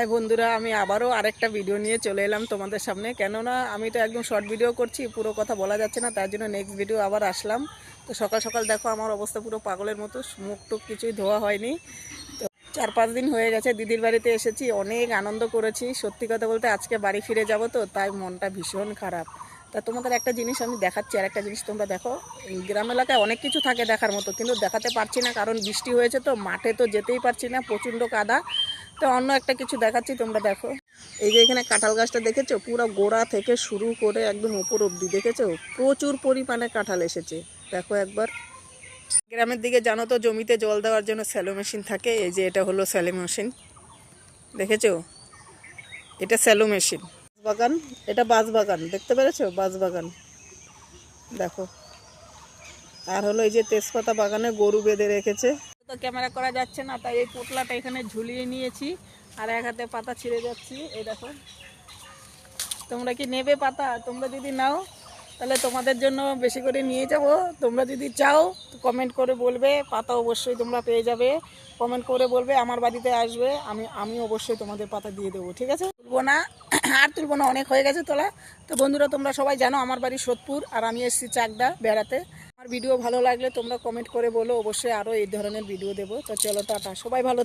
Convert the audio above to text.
High বন্ধুরা, আমি আবারও আরেকটা ভিডিও নিয়ে চলে এলাম তোমাদের সামনে। কেননা আমি তো একদম শর্ট ভিডিও করছি, পুরো কথা বলা যাচ্ছে না, তার জন্য নেক্সট ভিডিও আবার আসলাম। তো সকাল সকাল দেখো আমার অবস্থা পুরো পাগলের মতো, মুখ টুক কিছুই ধোয়া হয়নি। তো 4-5 দিন হয়ে গেছে দিদির বাড়িতে এসেছি, অনেক আনন্দ করেছি। সত্যি কথা বলতে আজকে বাড়ি ফিরে যাব, তো তাই মনটা ভীষণ খারাপ। তা তোমাদের একটা জিনিস আমি দেখাচ্ছি, আর একটা জিনিস তোমরা দেখো। গ্রাম এলাকায় অনেক কিছু থাকে দেখার মতো, কিন্তু দেখাতে পারছি না কারণ বৃষ্টি হয়েছে, তো মাঠে তো যেতেই পারছি না, প্রচণ্ড কাদা। তো অন্য একটা কিছু দেখাচ্ছি, তোমরা দেখো। এই যে এখানে কাঁঠাল গাছটা দেখেছো, পুরো গোড়া থেকে শুরু করে একদম উপর অবধি দেখেছো, প্রচুর পরিমাণে কাঁঠাল এসেছে। দেখো একবার। গ্রামের দিকে জানো তো জমিতে জল দেওয়ার জন্য স্যালো মেশিন থাকে। এই যে এটা হলো স্যালো মেশিন, দেখেছো, এটা স্যালো মেশিন। বাগান, এটা বাঁশ বাগান, দেখতে পেরেছো, বাঁশ বাগান দেখো। আর হলো এই যে তেজপাতা বাগানে গরু বেঁধে রেখেছে। তো ক্যামেরা করা যাচ্ছে না, তাই এই পোটলাটা এখানে ঝুলিয়ে নিয়েছি, আর এক হাতে পাতা ছিঁড়ে যাচ্ছি। এই দেখো, তোমরা কি নেবে পাতা? তোমরা যদি নাও তাহলে তোমাদের জন্য বেশি করে নিয়ে যাব। তোমরা যদি চাও তো কমেন্ট করে বলবে, পাতা অবশ্যই তোমরা পেয়ে যাবে। কমেন্ট করে বলবে আমার বাড়িতে আসবে, আমি অবশ্যই তোমাদের পাতা দিয়ে দেবো, ঠিক আছে? তুলবো না, আর তুলবো না, অনেক হয়ে গেছে তোলা। তো বন্ধুরা, তোমরা সবাই জানো আমার বাড়ি সোদপুর, আর আমি এসেছি চাকদা বেড়াতে। আমার ভিডিও ভালো লাগলে তোমরা কমেন্ট করে বলো, অবশ্যই আরও এই ধরনের ভিডিও দেবো। তো চলো, টাটা, সবাই ভালো।